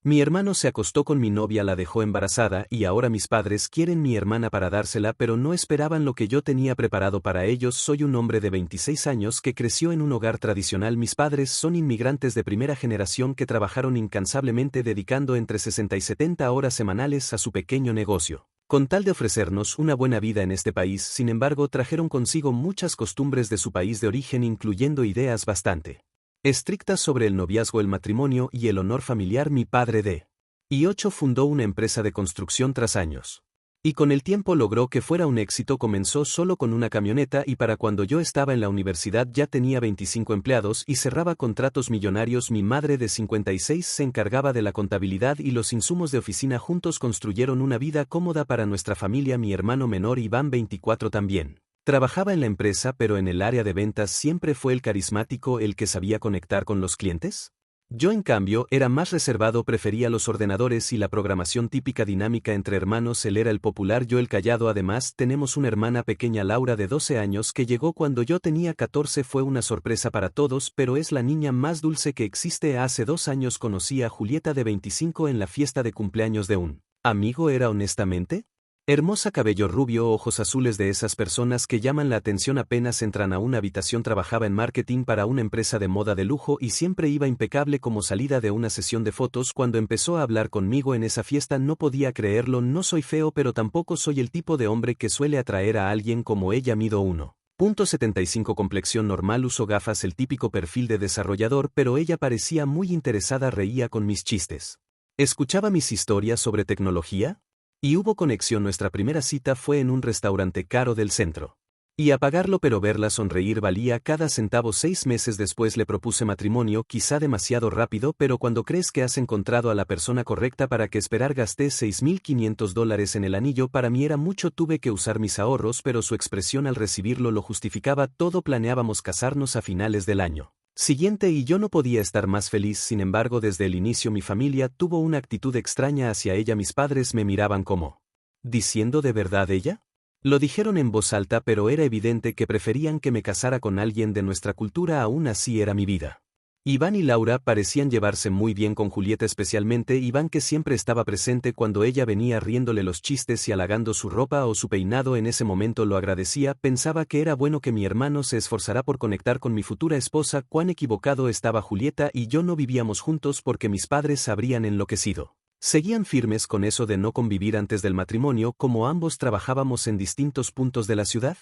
Mi hermano se acostó con mi novia, la dejó embarazada y ahora mis padres quieren mi hermana para dársela, pero no esperaban lo que yo tenía preparado para ellos. Soy un hombre de 26 años que creció en un hogar tradicional. Mis padres son inmigrantes de primera generación que trabajaron incansablemente dedicando entre 60 y 70 horas semanales a su pequeño negocio, con tal de ofrecernos una buena vida en este país. Sin embargo, trajeron consigo muchas costumbres de su país de origen, incluyendo ideas bastante estrictas sobre el noviazgo, el matrimonio y el honor familiar. Mi padre de y 8 fundó una empresa de construcción tras años. Y con el tiempo logró que fuera un éxito. Comenzó solo con una camioneta y para cuando yo estaba en la universidad ya tenía 25 empleados y cerraba contratos millonarios. Mi madre de 56 se encargaba de la contabilidad y los insumos de oficina. Juntos construyeron una vida cómoda para nuestra familia. Mi hermano menor Iván, 24, también trabajaba en la empresa, pero en el área de ventas. Siempre fue el carismático, el que sabía conectar con los clientes. Yo, en cambio, era más reservado, prefería los ordenadores y la programación típica dinámica entre hermanos. Él era el popular, yo el callado. Además, tenemos una hermana pequeña, Laura, de 12 años, que llegó cuando yo tenía 14. Fue una sorpresa para todos, pero es la niña más dulce que existe. Hace 2 años conocí a Julieta, de 25, en la fiesta de cumpleaños de un amigo. Era honestamente hermosa, cabello rubio, ojos azules, de esas personas que llaman la atención apenas entran a una habitación. Trabajaba en marketing para una empresa de moda de lujo y siempre iba impecable como salida de una sesión de fotos. Cuando empezó a hablar conmigo en esa fiesta no podía creerlo. No soy feo, pero tampoco soy el tipo de hombre que suele atraer a alguien como ella. Mido 1,75, complexión normal, uso gafas, el típico perfil de desarrollador, pero ella parecía muy interesada, reía con mis chistes, escuchaba mis historias sobre tecnología. Y hubo conexión. Nuestra primera cita fue en un restaurante caro del centro. Y a pagarlo, pero verla sonreír valía cada centavo. 6 meses después le propuse matrimonio, quizá demasiado rápido, pero cuando crees que has encontrado a la persona correcta, ¿para qué esperar? Gasté $6,500 en el anillo. Para mí era mucho, tuve que usar mis ahorros, pero su expresión al recibirlo lo justificaba todo. Planeábamos casarnos a finales del año siguiente y yo no podía estar más feliz. Sin embargo, desde el inicio mi familia tuvo una actitud extraña hacia ella. Mis padres me miraban como diciendo, ¿de verdad ella? Lo dijeron en voz alta, pero era evidente que preferían que me casara con alguien de nuestra cultura. Aún así era mi vida. Iván y Laura parecían llevarse muy bien con Julieta, especialmente Iván, que siempre estaba presente cuando ella venía, riéndole los chistes y halagando su ropa o su peinado. En ese momento lo agradecía. Pensaba que era bueno que mi hermano se esforzara por conectar con mi futura esposa. Cuán equivocado estaba. Julieta y yo no vivíamos juntos porque mis padres habrían enloquecido. Seguían firmes con eso de no convivir antes del matrimonio. Como ambos trabajábamos en distintos puntos de la ciudad,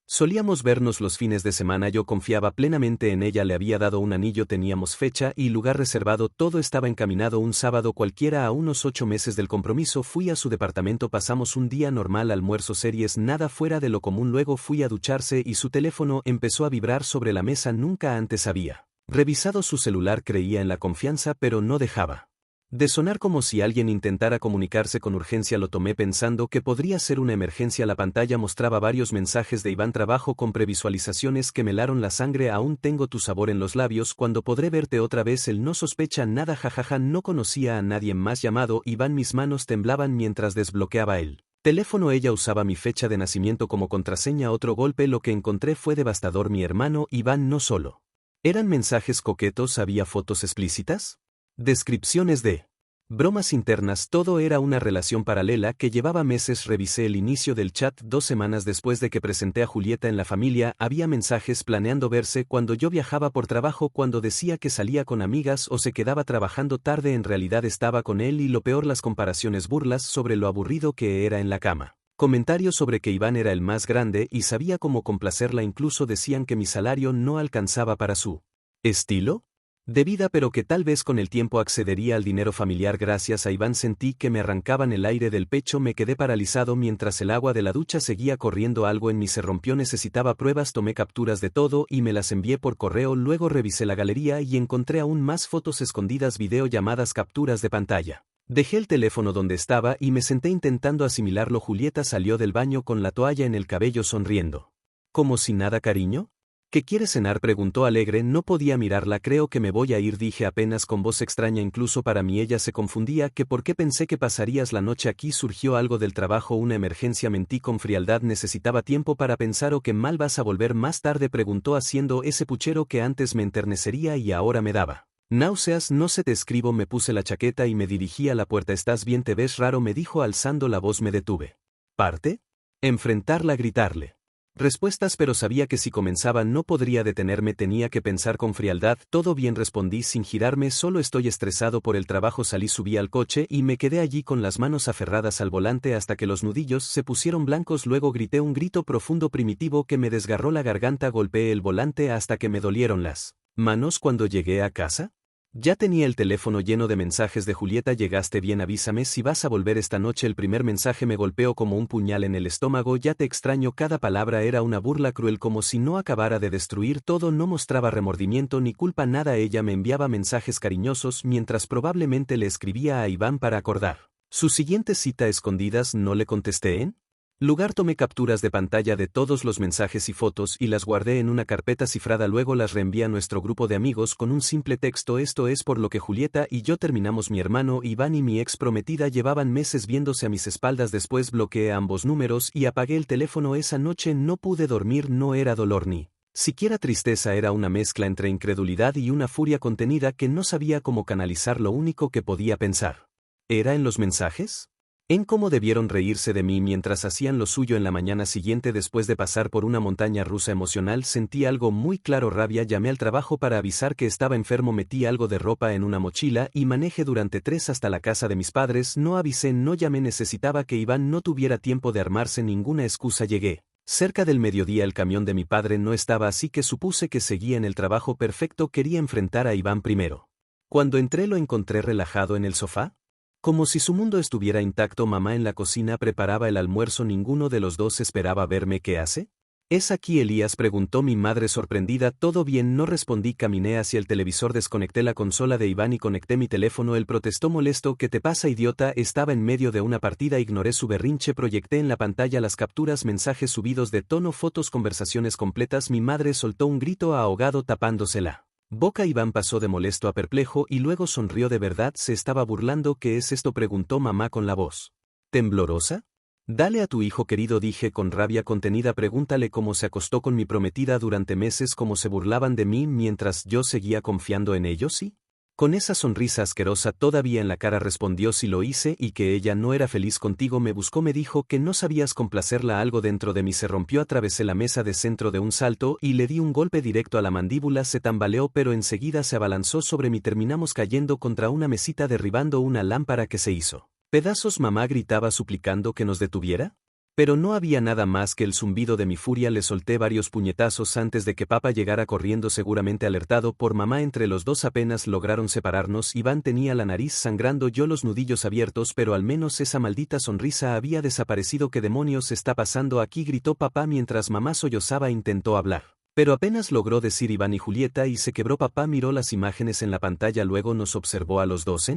solíamos vernos los fines de semana. Yo confiaba plenamente en ella, le había dado un anillo, teníamos fecha y lugar reservado, todo estaba encaminado. Un sábado cualquiera, a unos 8 meses del compromiso, fui a su departamento. Pasamos un día normal, almuerzo, series, nada fuera de lo común. Luego fui a ducharse y su teléfono empezó a vibrar sobre la mesa. Nunca antes había revisado su celular. Creía en la confianza, pero no dejaba de sonar como si alguien intentara comunicarse con urgencia. Lo tomé pensando que podría ser una emergencia. La pantalla mostraba varios mensajes de Iván: trabajo con previsualizaciones que me helaron la sangre. Aún tengo tu sabor en los labios. ¿Cuándo podré verte otra vez? Él no sospecha nada, jajaja. No conocía a nadie más llamado Iván. Mis manos temblaban mientras desbloqueaba el teléfono. Ella usaba mi fecha de nacimiento como contraseña. Otro golpe. Lo que encontré fue devastador. Mi hermano Iván no solo eran mensajes coquetos, había fotos explícitas, descripciones de bromas internas. Todo era una relación paralela que llevaba meses. Revisé el inicio del chat 2 semanas después de que presenté a Julieta en la familia. Había mensajes planeando verse cuando yo viajaba por trabajo, cuando decía que salía con amigas o se quedaba trabajando tarde. En realidad estaba con él. Y lo peor, las comparaciones, burlas sobre lo aburrido que era en la cama. Comentarios sobre que Iván era el más grande y sabía cómo complacerla. Incluso decían que mi salario no alcanzaba para su estilo de vida, pero que tal vez con el tiempo accedería al dinero familiar. Gracias a Iván sentí que me arrancaban el aire del pecho. Me quedé paralizado mientras el agua de la ducha seguía corriendo. Algo en mí se rompió. Necesitaba pruebas. Tomé capturas de todo y me las envié por correo. Luego revisé la galería y encontré aún más fotos escondidas, videollamadas, capturas de pantalla. Dejé el teléfono donde estaba y me senté intentando asimilarlo. Julieta salió del baño con la toalla en el cabello, sonriendo. ¿Como si nada, cariño? ¿Qué quieres cenar?, preguntó alegre. No podía mirarla. Creo que me voy a ir, dije apenas con voz extraña. Incluso para mí ella se confundía. ¿Que por qué pensé que pasarías la noche aquí? Surgió algo del trabajo, una emergencia. Mentí con frialdad. Necesitaba tiempo para pensar. ¿O qué mal vas a volver más tarde?, preguntó haciendo ese puchero que antes me enternecería y ahora me daba Náuseas, no se te escribo, me puse la chaqueta y me dirigí a la puerta. ¿Estás bien? Te ves raro, me dijo alzando la voz. Me detuve. ¿Parte? Enfrentarla, gritarle. Respuestas, pero sabía que si comenzaba no podría detenerme, tenía que pensar con frialdad. Todo bien, respondí sin girarme, solo estoy estresado por el trabajo. Salí, subí al coche y me quedé allí con las manos aferradas al volante hasta que los nudillos se pusieron blancos. Luego grité un grito profundo primitivo que me desgarró la garganta. Golpeé el volante hasta que me dolieron las manos. Cuando llegué a casa, ya tenía el teléfono lleno de mensajes de Julieta. ¿Llegaste bien? Avísame si vas a volver esta noche. El primer mensaje me golpeó como un puñal en el estómago. Ya te extraño. Cada palabra era una burla cruel, como si no acabara de destruir todo. No mostraba remordimiento ni culpa, nada. Ella me enviaba mensajes cariñosos mientras probablemente le escribía a Iván para acordar su siguiente cita a escondidas. No le contesté en lugar, tomé capturas de pantalla de todos los mensajes y fotos y las guardé en una carpeta cifrada. Luego las reenvié a nuestro grupo de amigos con un simple texto: esto es por lo que Julieta y yo terminamos. Mi hermano Iván y mi ex prometida llevaban meses viéndose a mis espaldas. Después bloqueé ambos números y apagué el teléfono. Esa noche no pude dormir. No era dolor ni siquiera tristeza, era una mezcla entre incredulidad y una furia contenida que no sabía cómo canalizar. Lo único que podía pensar ¿era en los mensajes? En cómo debieron reírse de mí mientras hacían lo suyo. En la mañana siguiente, después de pasar por una montaña rusa emocional, sentí algo muy claro: rabia. Llamé al trabajo para avisar que estaba enfermo, metí algo de ropa en una mochila y manejé durante 3 hasta la casa de mis padres. No avisé, no llamé, necesitaba que Iván no tuviera tiempo de armarse ninguna excusa. Llegué cerca del mediodía. El camión de mi padre no estaba, así que supuse que seguía en el trabajo. Perfecto, quería enfrentar a Iván primero. Cuando entré lo encontré relajado en el sofá, como si su mundo estuviera intacto. Mamá en la cocina preparaba el almuerzo. Ninguno de los dos esperaba verme. ¿Qué hace? ¿Es aquí Elías?, preguntó mi madre sorprendida. ¿Todo bien? No respondí. Caminé hacia el televisor, desconecté la consola de Iván y conecté mi teléfono. Él protestó molesto: ¿qué te pasa, idiota? Estaba en medio de una partida. Ignoré su berrinche. Proyecté en la pantalla las capturas, mensajes subidos de tono, fotos, conversaciones completas. Mi madre soltó un grito ahogado tapándose la boca. Iván pasó de molesto a perplejo y luego sonrió. ¿De verdad se estaba burlando? ¿Qué es esto?, preguntó mamá con la voz temblorosa. Dale a tu hijo querido, dije con rabia contenida. Pregúntale cómo se acostó con mi prometida durante meses, cómo se burlaban de mí mientras yo seguía confiando en ellos. ¿Sí? Con esa sonrisa asquerosa todavía en la cara respondió: sí lo hice, y que ella no era feliz contigo. Me buscó, me dijo que no sabías complacerla. Algo dentro de mí se rompió. Atravesé la mesa de centro de un salto y le di un golpe directo a la mandíbula. Se tambaleó pero enseguida se abalanzó sobre mí. Terminamos cayendo contra una mesita, derribando una lámpara que se hizo pedazos. Mamá gritaba suplicando que nos detuviera, pero no había nada más que el zumbido de mi furia. Le solté varios puñetazos antes de que papá llegara corriendo, seguramente alertado por mamá. Entre los dos apenas lograron separarnos. Iván tenía la nariz sangrando, yo los nudillos abiertos, pero al menos esa maldita sonrisa había desaparecido. ¿Qué demonios está pasando aquí?, gritó papá mientras mamá sollozaba. Intentó hablar, pero apenas logró decir Iván y Julieta y se quebró. Papá miró las imágenes en la pantalla, luego nos observó a los dos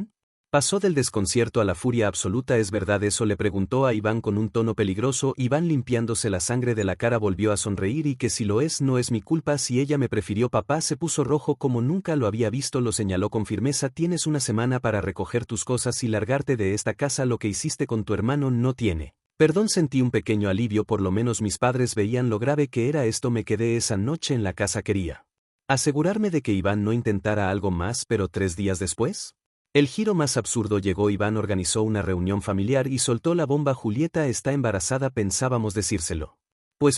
pasó del desconcierto a la furia absoluta. ¿Es verdad eso?, le preguntó a Iván con un tono peligroso. Iván, limpiándose la sangre de la cara, volvió a sonreír. y que si lo es, no es mi culpa si ella me prefirió. Papá se puso rojo como nunca lo había visto. Lo señaló con firmeza: tienes una semana para recoger tus cosas y largarte de esta casa. Lo que hiciste con tu hermano no tiene perdón. Sentí un pequeño alivio, por lo menos mis padres veían lo grave que era esto. Me quedé esa noche en la casa. Quería asegurarme de que Iván no intentara algo más, pero 3 días después, el giro más absurdo llegó. Iván organizó una reunión familiar y soltó la bomba: Julieta está embarazada. Pensábamos decírselo,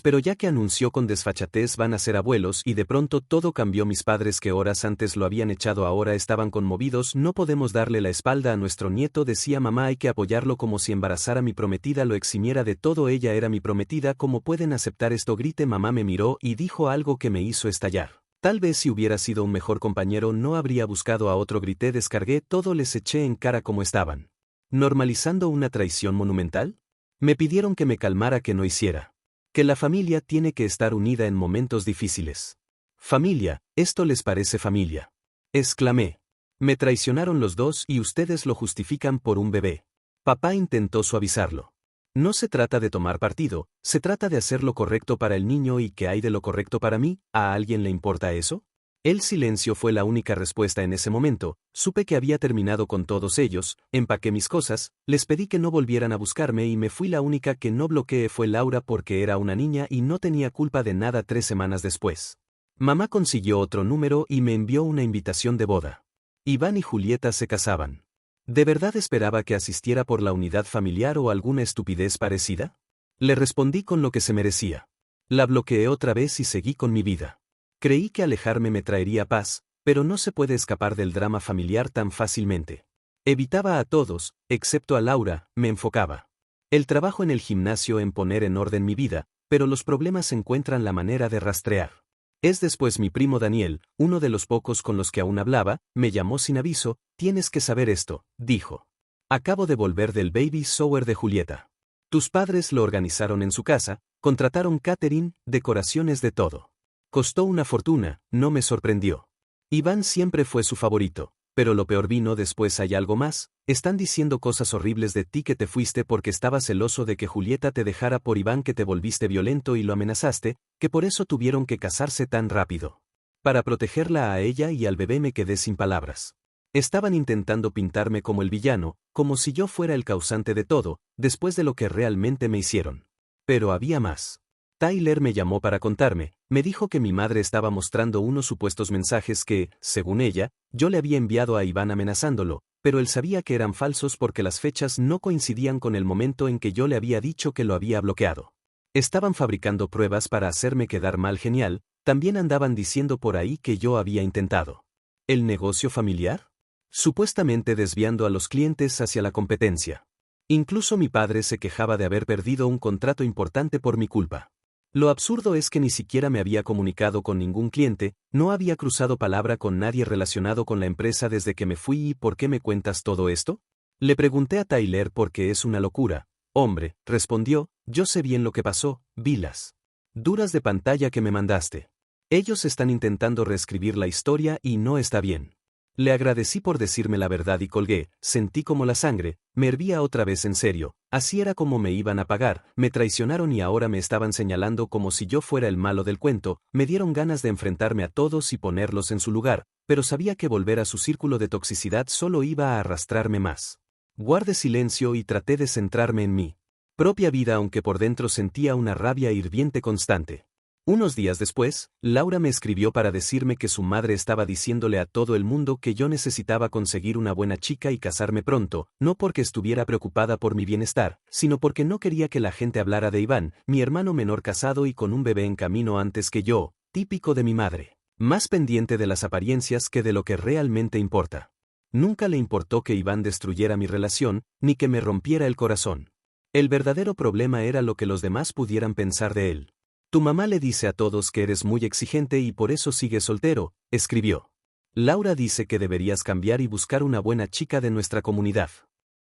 pero ya que anunció con desfachatez, van a ser abuelos. Y de pronto todo cambió. Mis padres, que horas antes lo habían echado, ahora estaban conmovidos. No podemos darle la espalda a nuestro nieto, decía mamá, hay que apoyarlo. Como si embarazar a mi prometida lo eximiera de todo. Ella era mi prometida. ¿Cómo pueden aceptar esto?, grité. Mamá me miró y dijo algo que me hizo estallar. Tal vez si hubiera sido un mejor compañero no habría buscado a otro, grité. Descargué todo, les eché en cara cómo estaban normalizando una traición monumental. Me pidieron que me calmara, que no hiciera, que la familia tiene que estar unida en momentos difíciles. Familia, ¿esto les parece familia?, exclamé. Me traicionaron los dos y ustedes lo justifican por un bebé. Papá intentó suavizarlo. No se trata de tomar partido, se trata de hacer lo correcto para el niño. ¿Y qué hay de lo correcto para mí? ¿A alguien le importa eso? El silencio fue la única respuesta en ese momento. Supe que había terminado con todos ellos, empaqué mis cosas, les pedí que no volvieran a buscarme y me fui. La única que no bloqueé fue Laura, porque era una niña y no tenía culpa de nada. 3 semanas después, mamá consiguió otro número y me envió una invitación de boda. Iván y Julieta se casaban. ¿De verdad esperaba que asistiera por la unidad familiar o alguna estupidez parecida? Le respondí con lo que se merecía. La bloqueé otra vez y seguí con mi vida. Creí que alejarme me traería paz, pero no se puede escapar del drama familiar tan fácilmente. Evitaba a todos, excepto a Laura, me enfocaba. El trabajo en el gimnasio en poner en orden mi vida, pero los problemas encuentran la manera de rastrear. Es después mi primo Daniel, uno de los pocos con los que aún hablaba, me llamó sin aviso. Tienes que saber esto, dijo. Acabo de volver del baby shower de Julieta. Tus padres lo organizaron en su casa, contrataron catering, decoraciones de todo. Costó una fortuna, no me sorprendió. Iván siempre fue su favorito, pero lo peor vino después. Hay algo más, están diciendo cosas horribles de ti, que te fuiste porque estabas celoso de que Julieta te dejara por Iván, que te volviste violento y lo amenazaste, que por eso tuvieron que casarse tan rápido. Para protegerla a ella y al bebé. Me quedé sin palabras. Estaban intentando pintarme como el villano, como si yo fuera el causante de todo, después de lo que realmente me hicieron. Pero había más. Tyler me llamó para contarme, me dijo que mi madre estaba mostrando unos supuestos mensajes que, según ella, yo le había enviado a Iván amenazándolo, pero él sabía que eran falsos porque las fechas no coincidían con el momento en que yo le había dicho que lo había bloqueado. Estaban fabricando pruebas para hacerme quedar mal. Genial, también andaban diciendo por ahí que yo había intentado ¿el negocio familiar? Supuestamente desviando a los clientes hacia la competencia. Incluso mi padre se quejaba de haber perdido un contrato importante por mi culpa. Lo absurdo es que ni siquiera me había comunicado con ningún cliente, no había cruzado palabra con nadie relacionado con la empresa desde que me fui. ¿Y por qué me cuentas todo esto? Le pregunté a Tyler porque es una locura. Hombre, respondió, yo sé bien lo que pasó, vi las duras de pantalla que me mandaste. Ellos están intentando reescribir la historia y no está bien. Le agradecí por decirme la verdad y colgué. Sentí como la sangre me hervía otra vez. En serio, así era como me iban a pagar. Me traicionaron y ahora me estaban señalando como si yo fuera el malo del cuento. Me dieron ganas de enfrentarme a todos y ponerlos en su lugar, pero sabía que volver a su círculo de toxicidad solo iba a arrastrarme más. Guardé silencio y traté de centrarme en mi propia vida, aunque por dentro sentía una rabia hirviente constante. Unos días después, Laura me escribió para decirme que su madre estaba diciéndole a todo el mundo que yo necesitaba conseguir una buena chica y casarme pronto, no porque estuviera preocupada por mi bienestar, sino porque no quería que la gente hablara de Iván, mi hermano menor casado y con un bebé en camino antes que yo, típico de mi madre, más pendiente de las apariencias que de lo que realmente importa. Nunca le importó que Iván destruyera mi relación, ni que me rompiera el corazón. El verdadero problema era lo que los demás pudieran pensar de él. Tu mamá le dice a todos que eres muy exigente y por eso sigues soltero, escribió. Laura dice que deberías cambiar y buscar una buena chica de nuestra comunidad.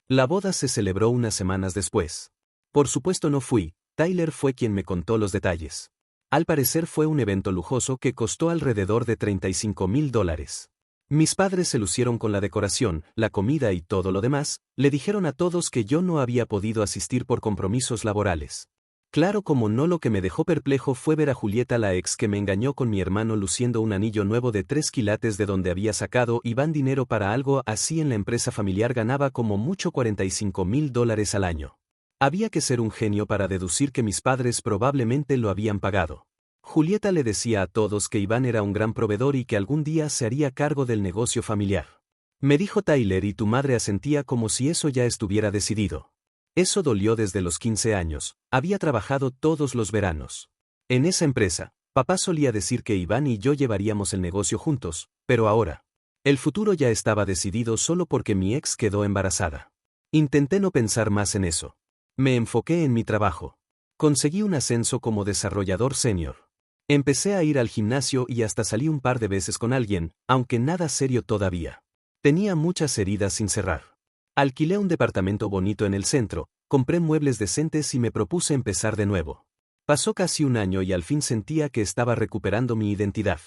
La boda se celebró unas semanas después. Por supuesto no fui, Tyler fue quien me contó los detalles. Al parecer fue un evento lujoso que costó alrededor de $35,000. Mis padres se lucieron con la decoración, la comida y todo lo demás. Le dijeron a todos que yo no había podido asistir por compromisos laborales. Claro, como no. Lo que me dejó perplejo fue ver a Julieta, la ex que me engañó, con mi hermano luciendo un anillo nuevo de 3 quilates de donde había sacado Iván dinero para algo así en la empresa familiar. Ganaba como mucho $45,000 al año. Había que ser un genio para deducir que mis padres probablemente lo habían pagado. Julieta le decía a todos que Iván era un gran proveedor y que algún día se haría cargo del negocio familiar. Me dijo Tyler, y tu madre asentía como si eso ya estuviera decidido. Eso dolió desde los 15 años, había trabajado todos los veranos. En esa empresa, papá solía decir que Iván y yo llevaríamos el negocio juntos, pero ahora, el futuro ya estaba decidido solo porque mi ex quedó embarazada. Intenté no pensar más en eso. Me enfoqué en mi trabajo. Conseguí un ascenso como desarrollador senior. Empecé a ir al gimnasio y hasta salí un par de veces con alguien, aunque nada serio todavía. Tenía muchas heridas sin cerrar. Alquilé un departamento bonito en el centro, compré muebles decentes y me propuse empezar de nuevo. Pasó casi un año y al fin sentía que estaba recuperando mi identidad.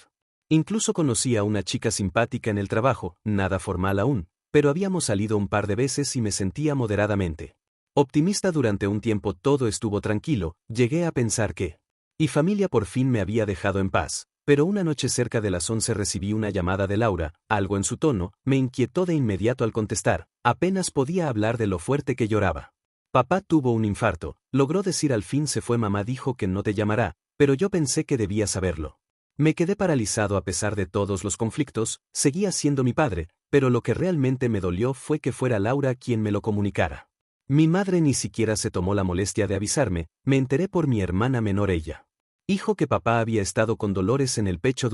Incluso conocí a una chica simpática en el trabajo, nada formal aún, pero habíamos salido un par de veces y me sentía moderadamente optimista. Durante un tiempo todo estuvo tranquilo, llegué a pensar que y familia por fin me había dejado en paz. Pero una noche cerca de las 11 recibí una llamada de Laura. Algo en su tono me inquietó de inmediato al contestar. Apenas podía hablar de lo fuerte que lloraba. Papá tuvo un infarto, logró decir al fin. Se fue. Mamá dijo que no te llamará, pero yo pensé que debía saberlo. Me quedé paralizado a pesar de todos los conflictos. Seguía siendo mi padre, pero lo que realmente me dolió fue que fuera Laura quien me lo comunicara. Mi madre ni siquiera se tomó la molestia de avisarme, me enteré por mi hermana menor ella. Dijo que papá había estado con dolores en el pecho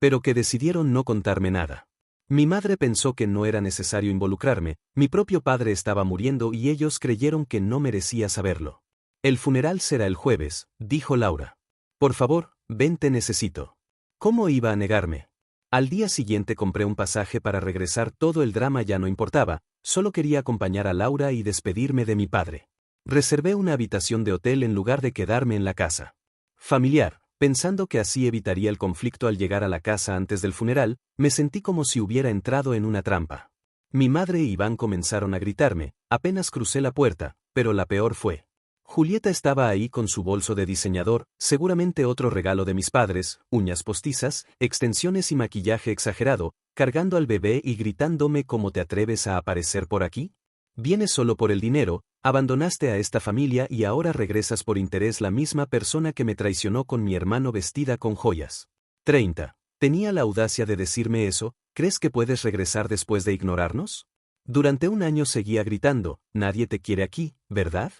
pero que decidieron no contarme nada. Mi madre pensó que no era necesario involucrarme, mi propio padre estaba muriendo y ellos creyeron que no merecía saberlo. El funeral será el jueves, dijo Laura. Por favor, ven, te necesito. ¿Cómo iba a negarme? Al día siguiente compré un pasaje para regresar, todo el drama ya no importaba, solo quería acompañar a Laura y despedirme de mi padre. Reservé una habitación de hotel en lugar de quedarme en la casa familiar, pensando que así evitaría el conflicto al llegar a la casa antes del funeral, me sentí como si hubiera entrado en una trampa. Mi madre y Iván comenzaron a gritarme, apenas crucé la puerta, pero la peor fue. Julieta estaba ahí con su bolso de diseñador, seguramente otro regalo de mis padres, uñas postizas, extensiones y maquillaje exagerado, cargando al bebé y gritándome: ¿cómo te atreves a aparecer por aquí? Vienes solo por el dinero, abandonaste a esta familia y ahora regresas por interés, la misma persona que me traicionó con mi hermano vestida con joyas. 30. Tenía la audacia de decirme eso. ¿Crees que puedes regresar después de ignorarnos? Durante un año seguía gritando: nadie te quiere aquí, ¿verdad?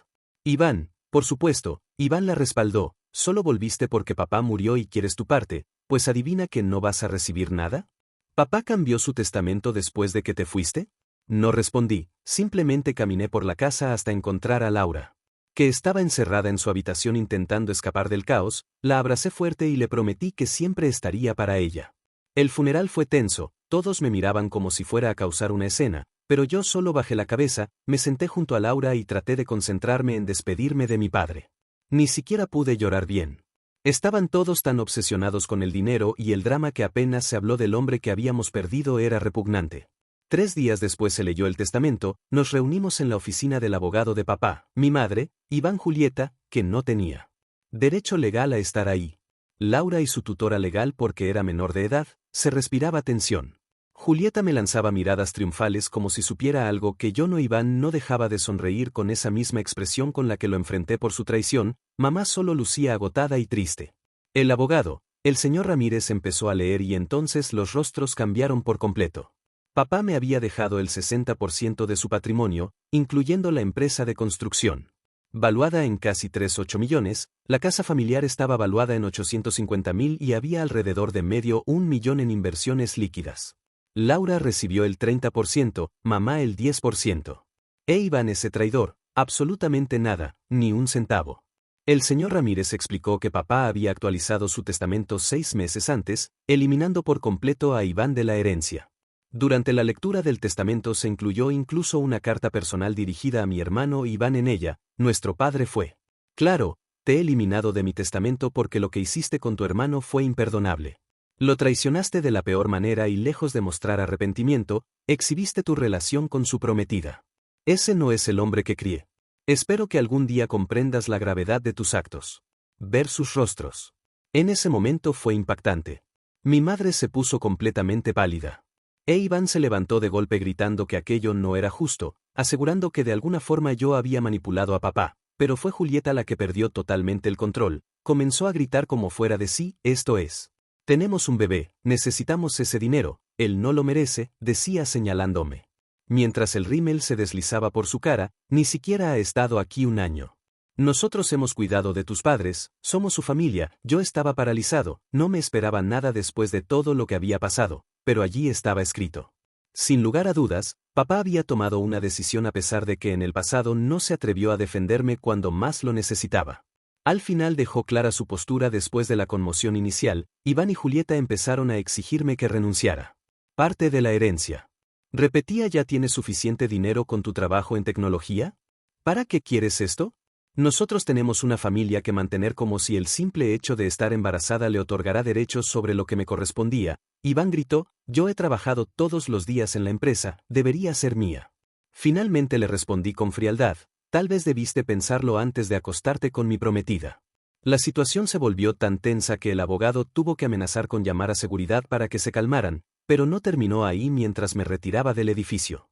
Iván, por supuesto, Iván la respaldó: solo volviste porque papá murió y quieres tu parte, pues adivina que no vas a recibir nada. ¿Papá cambió su testamento después de que te fuiste? No respondí, simplemente caminé por la casa hasta encontrar a Laura, que estaba encerrada en su habitación intentando escapar del caos. La abracé fuerte y le prometí que siempre estaría para ella. El funeral fue tenso, todos me miraban como si fuera a causar una escena, pero yo solo bajé la cabeza, me senté junto a Laura y traté de concentrarme en despedirme de mi padre. Ni siquiera pude llorar bien. Estaban todos tan obsesionados con el dinero y el drama que apenas se habló del hombre que habíamos perdido. Era repugnante. 3 días después se leyó el testamento, nos reunimos en la oficina del abogado de papá, mi madre, Iván, Julieta, que no tenía derecho legal a estar ahí. Laura y su tutora legal, porque era menor de edad, se respiraba tensión. Julieta me lanzaba miradas triunfales como si supiera algo que yo no. Iván no dejaba de sonreír con esa misma expresión con la que lo enfrenté por su traición. Mamá solo lucía agotada y triste. El abogado, el señor Ramírez, empezó a leer y entonces los rostros cambiaron por completo. Papá me había dejado el 60% de su patrimonio, incluyendo la empresa de construcción. Valuada en casi 3,8 millones, la casa familiar estaba valuada en 850,000 y había alrededor de medio un millón en inversiones líquidas. Laura recibió el 30%, mamá el 10%. Iván, ese traidor, absolutamente nada, ni un centavo. El señor Ramírez explicó que papá había actualizado su testamento 6 meses antes, eliminando por completo a Iván de la herencia. Durante la lectura del testamento se incluyó incluso una carta personal dirigida a mi hermano Iván. En ella, nuestro padre fue: claro, te he eliminado de mi testamento porque lo que hiciste con tu hermano fue imperdonable. Lo traicionaste de la peor manera y, lejos de mostrar arrepentimiento, exhibiste tu relación con su prometida. Ese no es el hombre que crié. Espero que algún día comprendas la gravedad de tus actos. Ver sus rostros. En ese momento fue impactante. Mi madre se puso completamente pálida. Iván se levantó de golpe gritando que aquello no era justo, asegurando que de alguna forma yo había manipulado a papá, pero fue Julieta la que perdió totalmente el control. Comenzó a gritar como fuera de sí: esto es. Tenemos un bebé, necesitamos ese dinero, él no lo merece, decía señalándome. Mientras el rímel se deslizaba por su cara: ni siquiera ha estado aquí un año. Nosotros hemos cuidado de tus padres, somos su familia. Yo estaba paralizado, no me esperaba nada después de todo lo que había pasado, pero allí estaba escrito. Sin lugar a dudas, papá había tomado una decisión a pesar de que en el pasado no se atrevió a defenderme cuando más lo necesitaba. Al final dejó clara su postura después de la conmoción inicial. Iván y Julieta empezaron a exigirme que renunciara. Parte de la herencia. Repetía: ¿ya tienes suficiente dinero con tu trabajo en tecnología? ¿Para qué quieres esto? Nosotros tenemos una familia que mantener, como si el simple hecho de estar embarazada le otorgará derechos sobre lo que me correspondía. Iván gritó: yo he trabajado todos los días en la empresa, debería ser mía. Finalmente le respondí con frialdad: tal vez debiste pensarlo antes de acostarte con mi prometida. La situación se volvió tan tensa que el abogado tuvo que amenazar con llamar a seguridad para que se calmaran, pero no terminó ahí. Mientras me retiraba del edificio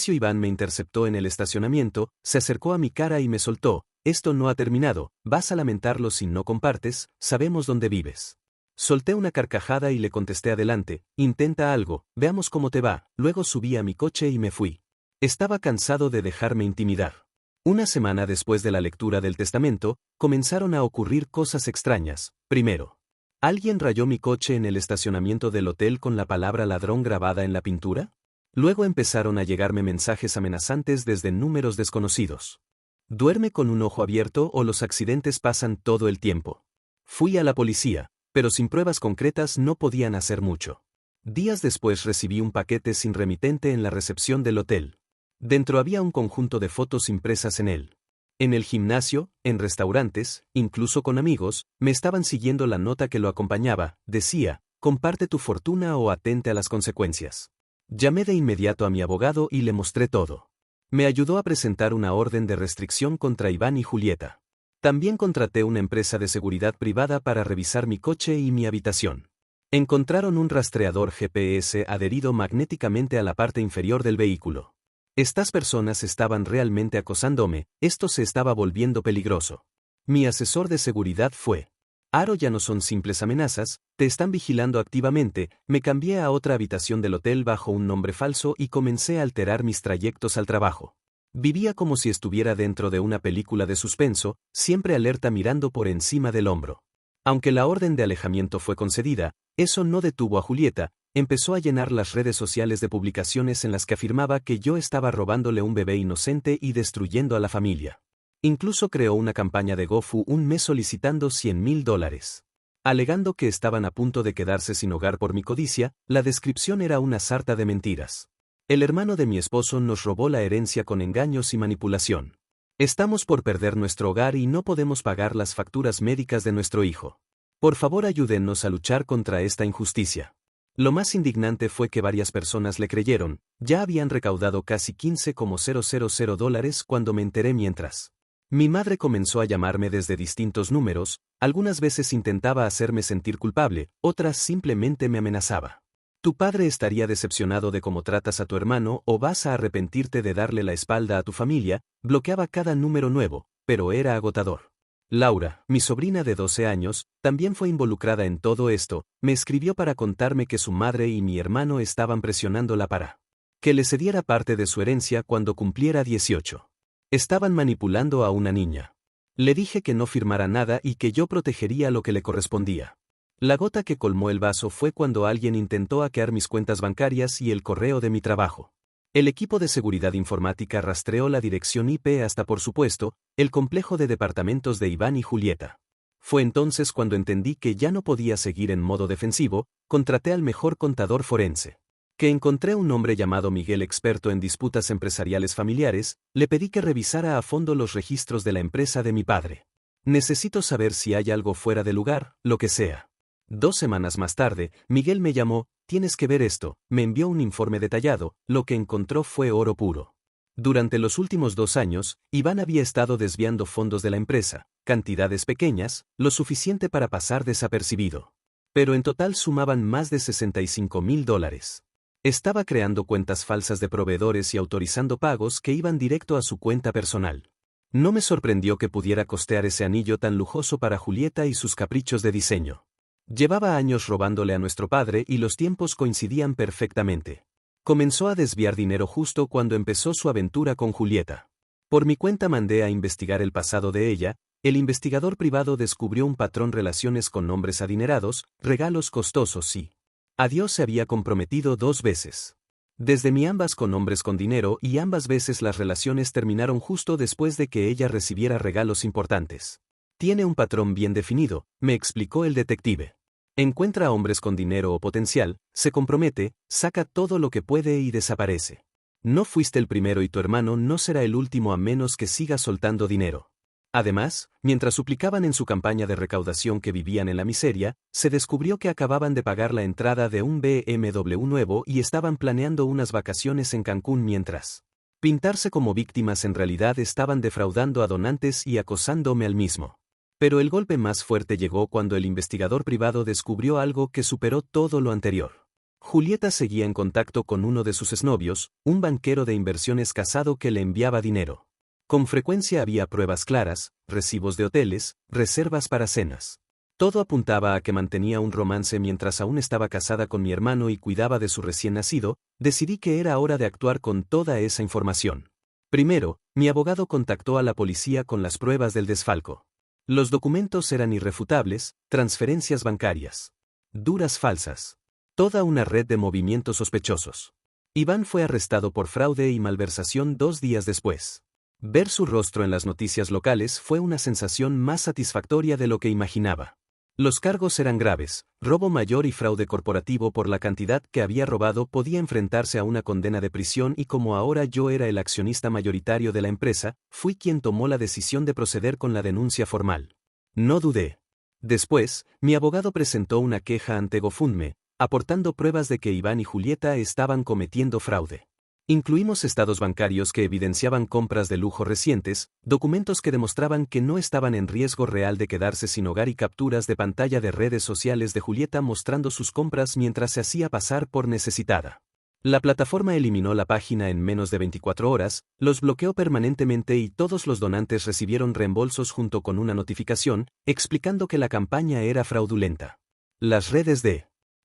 Iván me interceptó en el estacionamiento, se acercó a mi cara y me soltó: esto no ha terminado, vas a lamentarlo si no compartes, sabemos dónde vives. Solté una carcajada y le contesté adelante, intenta algo, veamos cómo te va. Luego subí a mi coche y me fui. Estaba cansado de dejarme intimidar. Una semana después de la lectura del testamento, comenzaron a ocurrir cosas extrañas. Primero, ¿alguien rayó mi coche en el estacionamiento del hotel con la palabra ladrón grabada en la pintura? Luego empezaron a llegarme mensajes amenazantes desde números desconocidos. Duerme con un ojo abierto o los accidentes pasan todo el tiempo. Fui a la policía, pero sin pruebas concretas no podían hacer mucho. Días después recibí un paquete sin remitente en la recepción del hotel. Dentro había un conjunto de fotos impresas en él. En el gimnasio, en restaurantes, incluso con amigos, me estaban siguiendo la nota que lo acompañaba, decía, comparte tu fortuna o atente a las consecuencias. Llamé de inmediato a mi abogado y le mostré todo. Me ayudó a presentar una orden de restricción contra Iván y Julieta. También contraté una empresa de seguridad privada para revisar mi coche y mi habitación. Encontraron un rastreador GPS adherido magnéticamente a la parte inferior del vehículo. Estas personas estaban realmente acosándome, esto se estaba volviendo peligroso. Mi asesor de seguridad fue: Aro, ya no son simples amenazas, te están vigilando activamente. Me cambié a otra habitación del hotel bajo un nombre falso y comencé a alterar mis trayectos al trabajo. Vivía como si estuviera dentro de una película de suspenso, siempre alerta mirando por encima del hombro. Aunque la orden de alejamiento fue concedida, eso no detuvo a Julieta. Empezó a llenar las redes sociales de publicaciones en las que afirmaba que yo estaba robándole un bebé inocente y destruyendo a la familia. Incluso creó una campaña de GoFundMe un mes solicitando $100,000. Alegando que estaban a punto de quedarse sin hogar por mi codicia, la descripción era una sarta de mentiras. El hermano de mi esposo nos robó la herencia con engaños y manipulación. Estamos por perder nuestro hogar y no podemos pagar las facturas médicas de nuestro hijo. Por favor, ayúdennos a luchar contra esta injusticia. Lo más indignante fue que varias personas le creyeron. Ya habían recaudado casi $15,000 cuando me enteré mientras. Mi madre comenzó a llamarme desde distintos números, algunas veces intentaba hacerme sentir culpable, otras simplemente me amenazaba. Tu padre estaría decepcionado de cómo tratas a tu hermano o vas a arrepentirte de darle la espalda a tu familia. Bloqueaba cada número nuevo, pero era agotador. Laura, mi sobrina de 12 años, también fue involucrada en todo esto. Me escribió para contarme que su madre y mi hermano estaban presionándola para que le cediera parte de su herencia cuando cumpliera 18. Estaban manipulando a una niña. Le dije que no firmara nada y que yo protegería lo que le correspondía. La gota que colmó el vaso fue cuando alguien intentó hackear mis cuentas bancarias y el correo de mi trabajo. El equipo de seguridad informática rastreó la dirección IP hasta, por supuesto, el complejo de departamentos de Iván y Julieta. Fue entonces cuando entendí que ya no podía seguir en modo defensivo. Contraté al mejor contador forense. Que encontré un hombre llamado Miguel, experto en disputas empresariales familiares. Le pedí que revisara a fondo los registros de la empresa de mi padre. Necesito saber si hay algo fuera de lugar, lo que sea. 2 semanas más tarde, Miguel me llamó: tienes que ver esto. Me envió un informe detallado. Lo que encontró fue oro puro. Durante los últimos 2 años, Iván había estado desviando fondos de la empresa, cantidades pequeñas, lo suficiente para pasar desapercibido. Pero en total sumaban más de $65,000. Estaba creando cuentas falsas de proveedores y autorizando pagos que iban directo a su cuenta personal. No me sorprendió que pudiera costear ese anillo tan lujoso para Julieta y sus caprichos de diseño. Llevaba años robándole a nuestro padre y los tiempos coincidían perfectamente. Comenzó a desviar dinero justo cuando empezó su aventura con Julieta. Por mi cuenta mandé a investigar el pasado de ella. El investigador privado descubrió un patrón: relaciones con hombres adinerados, regalos costosos y a Dios se había comprometido 2 veces. Desde mi ambas con hombres con dinero y ambas veces las relaciones terminaron justo después de que ella recibiera regalos importantes. Tiene un patrón bien definido, me explicó el detective. Encuentra a hombres con dinero o potencial, se compromete, saca todo lo que puede y desaparece. No fuiste el primero y tu hermano no será el último a menos que siga soltando dinero. Además, mientras suplicaban en su campaña de recaudación que vivían en la miseria, se descubrió que acababan de pagar la entrada de un BMW nuevo y estaban planeando unas vacaciones en Cancún mientras pintarse como víctimas. En realidad estaban defraudando a donantes y acosándome al mismo. Pero el golpe más fuerte llegó cuando el investigador privado descubrió algo que superó todo lo anterior. Julieta seguía en contacto con uno de sus exnovios, un banquero de inversiones casado que le enviaba dinero. Con frecuencia había pruebas claras, recibos de hoteles, reservas para cenas. Todo apuntaba a que mantenía un romance mientras aún estaba casada con mi hermano y cuidaba de su recién nacido. Decidí que era hora de actuar con toda esa información. Primero, mi abogado contactó a la policía con las pruebas del desfalco. Los documentos eran irrefutables, transferencias bancarias, duras falsas. Toda una red de movimientos sospechosos. Iván fue arrestado por fraude y malversación 2 días después. Ver su rostro en las noticias locales fue una sensación más satisfactoria de lo que imaginaba. Los cargos eran graves: robo mayor y fraude corporativo. Por la cantidad que había robado podía enfrentarse a una condena de prisión, y como ahora yo era el accionista mayoritario de la empresa, fui quien tomó la decisión de proceder con la denuncia formal. No dudé. Después, mi abogado presentó una queja ante GoFundMe, aportando pruebas de que Iván y Julieta estaban cometiendo fraude. Incluimos estados bancarios que evidenciaban compras de lujo recientes, documentos que demostraban que no estaban en riesgo real de quedarse sin hogar y capturas de pantalla de redes sociales de Julieta mostrando sus compras mientras se hacía pasar por necesitada. La plataforma eliminó la página en menos de 24 horas, los bloqueó permanentemente y todos los donantes recibieron reembolsos junto con una notificación explicando que la campaña era fraudulenta. Las redes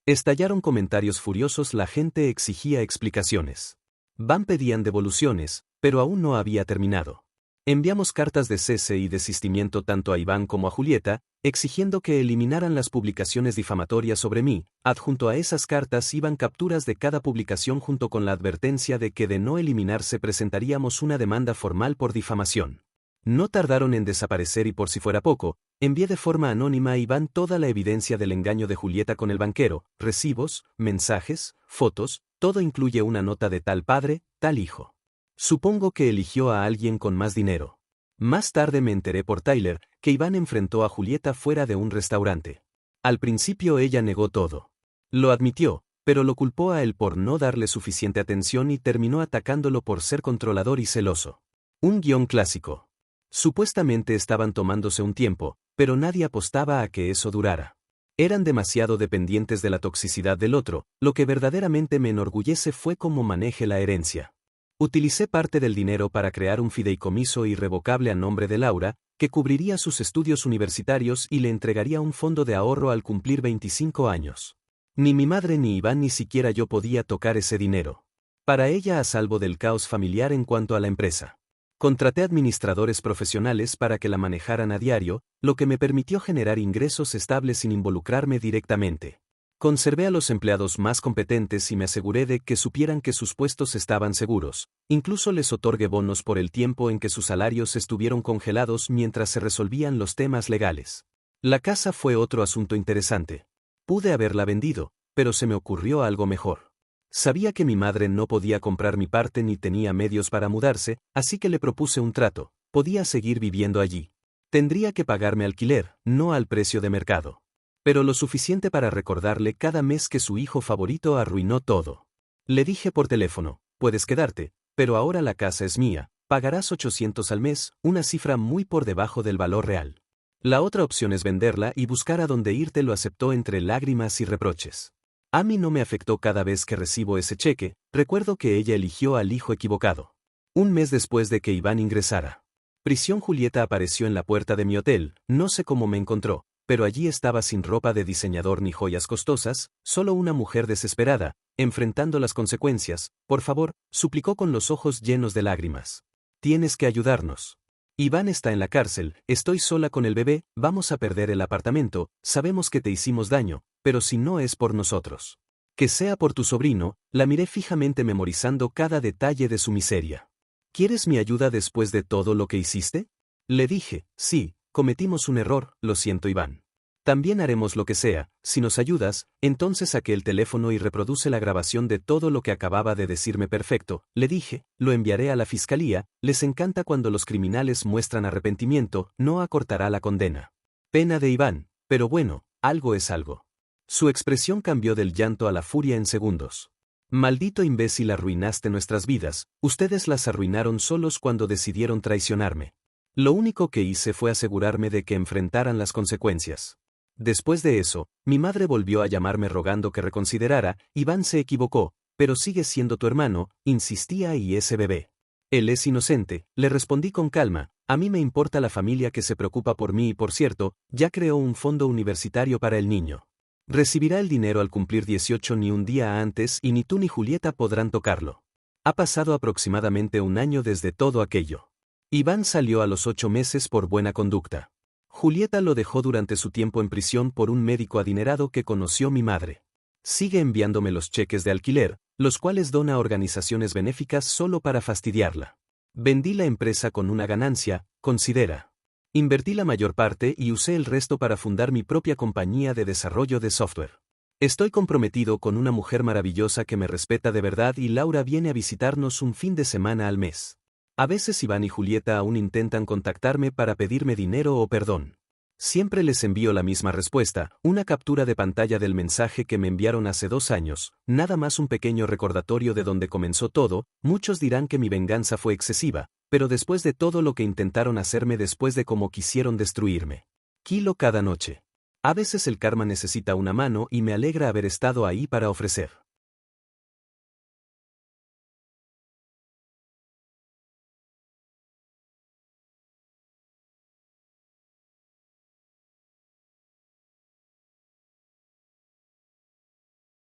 estallaron comentarios furiosos, la gente exigía explicaciones. Van pedían devoluciones, pero aún no había terminado. Enviamos cartas de cese y desistimiento tanto a Iván como a Julieta, exigiendo que eliminaran las publicaciones difamatorias sobre mí. Adjunto a esas cartas iban capturas de cada publicación junto con la advertencia de que de no eliminarse presentaríamos una demanda formal por difamación. No tardaron en desaparecer y por si fuera poco, envié de forma anónima a Iván toda la evidencia del engaño de Julieta con el banquero, recibos, mensajes, fotos, todo incluye una nota de tal padre, tal hijo. Supongo que eligió a alguien con más dinero. Más tarde me enteré por Tyler que Iván enfrentó a Julieta fuera de un restaurante. Al principio ella negó todo. Lo admitió, pero lo culpó a él por no darle suficiente atención y terminó atacándolo por ser controlador y celoso. Un guión clásico. Supuestamente estaban tomándose un tiempo, pero nadie apostaba a que eso durara. Eran demasiado dependientes de la toxicidad del otro. Lo que verdaderamente me enorgullece fue cómo manejé la herencia. Utilicé parte del dinero para crear un fideicomiso irrevocable a nombre de Laura, que cubriría sus estudios universitarios y le entregaría un fondo de ahorro al cumplir 25 años. Ni mi madre ni Iván ni siquiera yo podía tocar ese dinero. Para ella, a salvo del caos familiar en cuanto a la empresa. Contraté administradores profesionales para que la manejaran a diario, lo que me permitió generar ingresos estables sin involucrarme directamente. Conservé a los empleados más competentes y me aseguré de que supieran que sus puestos estaban seguros. Incluso les otorgué bonos por el tiempo en que sus salarios estuvieron congelados mientras se resolvían los temas legales. La casa fue otro asunto interesante. Pude haberla vendido, pero se me ocurrió algo mejor. Sabía que mi madre no podía comprar mi parte ni tenía medios para mudarse, así que le propuse un trato: podía seguir viviendo allí. Tendría que pagarme alquiler, no al precio de mercado. Pero lo suficiente para recordarle cada mes que su hijo favorito arruinó todo. Le dije por teléfono: puedes quedarte, pero ahora la casa es mía, pagarás 800 al mes, una cifra muy por debajo del valor real. La otra opción es venderla y buscar a dónde irte. Lo aceptó entre lágrimas y reproches. A mí no me afectó cada vez que recibo ese cheque. Recuerdo que ella eligió al hijo equivocado. Un mes después de que Iván ingresara prisión, Julieta apareció en la puerta de mi hotel. No sé cómo me encontró, pero allí estaba sin ropa de diseñador ni joyas costosas, solo una mujer desesperada, enfrentando las consecuencias. Por favor, suplicó con los ojos llenos de lágrimas. Tienes que ayudarnos. Iván está en la cárcel, estoy sola con el bebé, vamos a perder el apartamento, sabemos que te hicimos daño, pero si no es por nosotros, que sea por tu sobrino. La miré fijamente memorizando cada detalle de su miseria. ¿Quieres mi ayuda después de todo lo que hiciste? Le dije: sí, cometimos un error, lo siento Iván. También haremos lo que sea, si nos ayudas. Entonces saqué el teléfono y reproduce la grabación de todo lo que acababa de decirme. Perfecto, le dije, lo enviaré a la fiscalía, les encanta cuando los criminales muestran arrepentimiento, no acortará la condena. Pena de Iván, pero bueno, algo es algo. Su expresión cambió del llanto a la furia en segundos. Maldito imbécil, arruinaste nuestras vidas, ustedes las arruinaron solos cuando decidieron traicionarme. Lo único que hice fue asegurarme de que enfrentaran las consecuencias. Después de eso, mi madre volvió a llamarme rogando que reconsiderara. Iván se equivocó, pero sigue siendo tu hermano, insistía, y ese bebé. Él es inocente, le respondí con calma, a mí me importa la familia que se preocupa por mí y por cierto, ya creó un fondo universitario para el niño. Recibirá el dinero al cumplir 18 ni un día antes y ni tú ni Julieta podrán tocarlo. Ha pasado aproximadamente un año desde todo aquello. Iván salió a los 8 meses por buena conducta. Julieta lo dejó durante su tiempo en prisión por un médico adinerado que conoció mi madre. Sigue enviándome los cheques de alquiler, los cuales dona a organizaciones benéficas solo para fastidiarla. Vendí la empresa con una ganancia, considera. Invertí la mayor parte y usé el resto para fundar mi propia compañía de desarrollo de software. Estoy comprometido con una mujer maravillosa que me respeta de verdad y Laura viene a visitarnos un fin de semana al mes. A veces Iván y Julieta aún intentan contactarme para pedirme dinero o perdón. Siempre les envío la misma respuesta, una captura de pantalla del mensaje que me enviaron hace 2 años, nada más un pequeño recordatorio de donde comenzó todo. Muchos dirán que mi venganza fue excesiva, pero después de todo lo que intentaron hacerme, después de cómo quisieron destruirme. Kilo cada noche. A veces el karma necesita una mano y me alegra haber estado ahí para ofrecer.